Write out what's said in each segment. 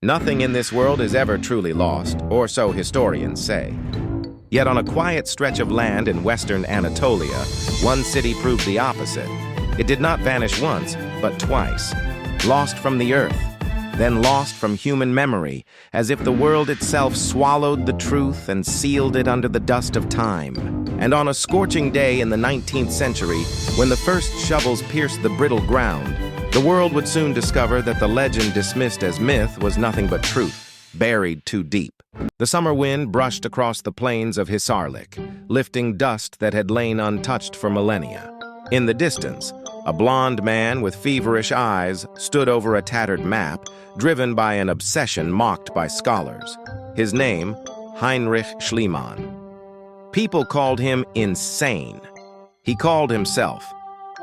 Nothing in this world is ever truly lost, or so historians say. Yet on a quiet stretch of land in western Anatolia, one city proved the opposite. It did not vanish once, but twice. Lost from the earth, then lost from human memory, as if the world itself swallowed the truth and sealed it under the dust of time. And on a scorching day in the 19th century, when the first shovels pierced the brittle ground, the world would soon discover that the legend dismissed as myth was nothing but truth, buried too deep. The summer wind brushed across the plains of Hisarlik, lifting dust that had lain untouched for millennia. In the distance, a blond man with feverish eyes stood over a tattered map, driven by an obsession mocked by scholars. His name, Heinrich Schliemann. People called him insane. He called himself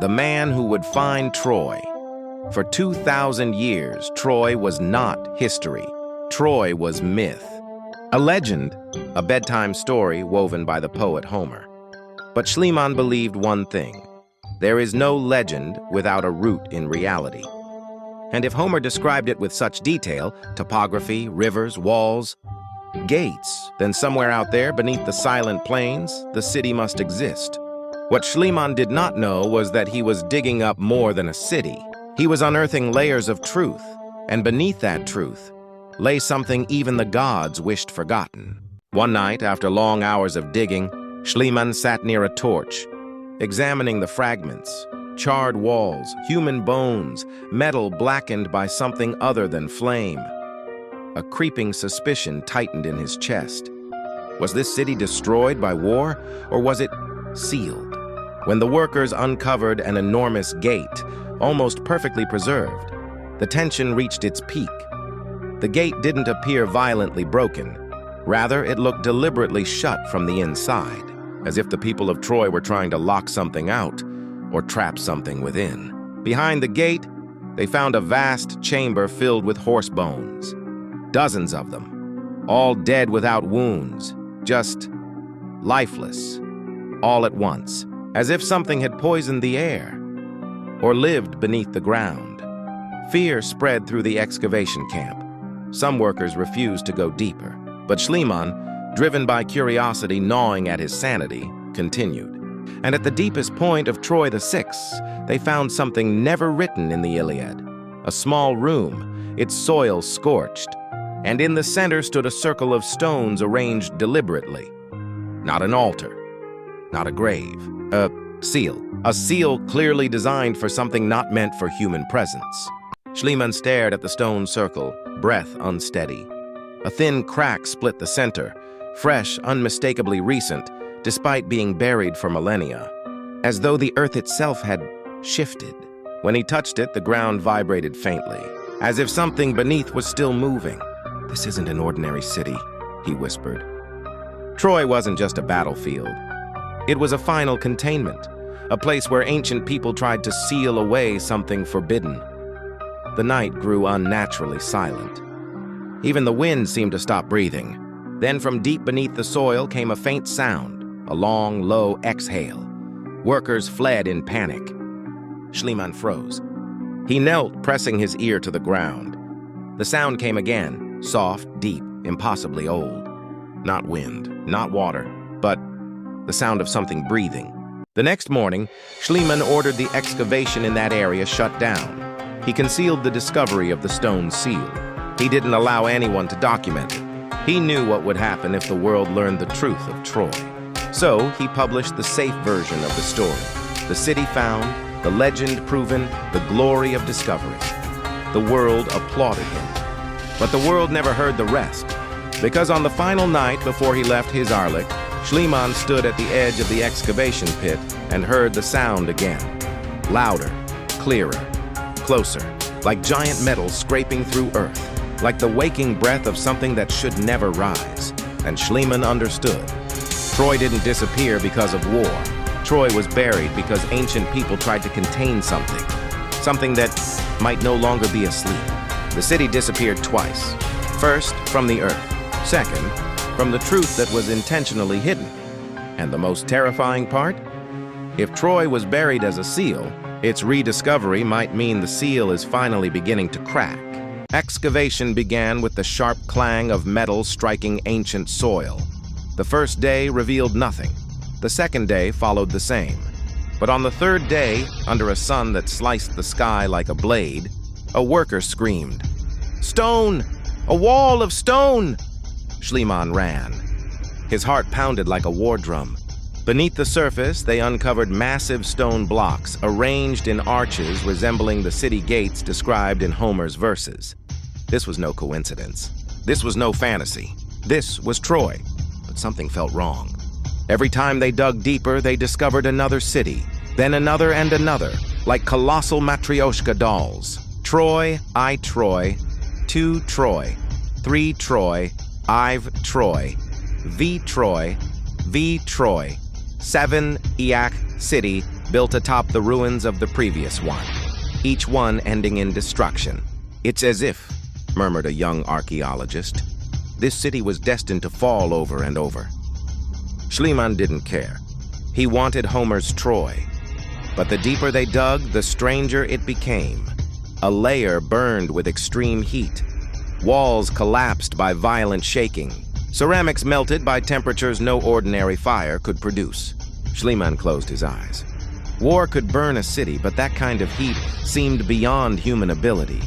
the man who would find Troy. For 2,000 years, Troy was not history. Troy was myth. A legend, a bedtime story woven by the poet Homer. But Schliemann believed one thing. There is no legend without a root in reality. And if Homer described it with such detail, topography, rivers, walls, gates, then somewhere out there beneath the silent plains, the city must exist. What Schliemann did not know was that he was digging up more than a city. He was unearthing layers of truth, and beneath that truth lay something even the gods wished forgotten. One night, after long hours of digging, Schliemann sat near a torch, examining the fragments, charred walls, human bones, metal blackened by something other than flame. A creeping suspicion tightened in his chest. Was this city destroyed by war, or was it sealed? When the workers uncovered an enormous gate, almost perfectly preserved, the tension reached its peak. The gate didn't appear violently broken. Rather, it looked deliberately shut from the inside, as if the people of Troy were trying to lock something out or trap something within. Behind the gate, they found a vast chamber filled with horse bones. Dozens of them, all dead without wounds, just lifeless, all at once, as if something had poisoned the air or lived beneath the ground. Fear spread through the excavation camp. Some workers refused to go deeper, but Schliemann, driven by curiosity gnawing at his sanity, continued. And at the deepest point of Troy the Sixth, they found something never written in the Iliad. A small room, its soil scorched, and in the center stood a circle of stones arranged deliberately. Not an altar, not a grave, a seal. A seal clearly designed for something not meant for human presence. Schliemann stared at the stone circle, breath unsteady. A thin crack split the center, fresh, unmistakably recent, despite being buried for millennia, as though the earth itself had shifted. When he touched it, the ground vibrated faintly, as if something beneath was still moving. "This isn't an ordinary city," he whispered. Troy wasn't just a battlefield. It was a final containment, a place where ancient people tried to seal away something forbidden. The night grew unnaturally silent. Even the wind seemed to stop breathing. Then from deep beneath the soil came a faint sound, a long, low exhale. Workers fled in panic. Schliemann froze. He knelt, pressing his ear to the ground. The sound came again, soft, deep, impossibly old. Not wind, not water, but the sound of something breathing. The next morning, Schliemann ordered the excavation in that area shut down. He concealed the discovery of the stone seal. He didn't allow anyone to document it. He knew what would happen if the world learned the truth of Troy. So he published the safe version of the story. The city found, the legend proven, the glory of discovery. The world applauded him. But the world never heard the rest, because on the final night before he left Hisarlik, Schliemann stood at the edge of the excavation pit and heard the sound again. Louder, clearer, closer, like giant metal scraping through earth, like the waking breath of something that should never rise. And Schliemann understood. Troy didn't disappear because of war. Troy was buried because ancient people tried to contain something that might no longer be asleep. The city disappeared twice. First, from the earth. Second, from the truth that was intentionally hidden. And the most terrifying part? If Troy was buried as a seal, its rediscovery might mean the seal is finally beginning to crack. Excavation began with the sharp clang of metal striking ancient soil. The first day revealed nothing. The second day followed the same. But on the third day, under a sun that sliced the sky like a blade, a worker screamed, "Stone! A wall of stone!" Schliemann ran. His heart pounded like a war drum. Beneath the surface, they uncovered massive stone blocks arranged in arches resembling the city gates described in Homer's verses. This was no coincidence. This was no fantasy. This was Troy. But something felt wrong. Every time they dug deeper, they discovered another city, then another and another, like colossal matryoshka dolls. Troy, I Troy, 2 Troy, 3 Troy, I've Troy, V Troy, V Troy, 7 Iak city built atop the ruins of the previous one, each one ending in destruction. "It's as if," murmured a young archaeologist, "this city was destined to fall over and over." Schliemann didn't care. He wanted Homer's Troy. But the deeper they dug, the stranger it became. A layer burned with extreme heat. Walls collapsed by violent shaking. Ceramics melted by temperatures no ordinary fire could produce. Schliemann closed his eyes. War could burn a city, but that kind of heat seemed beyond human ability.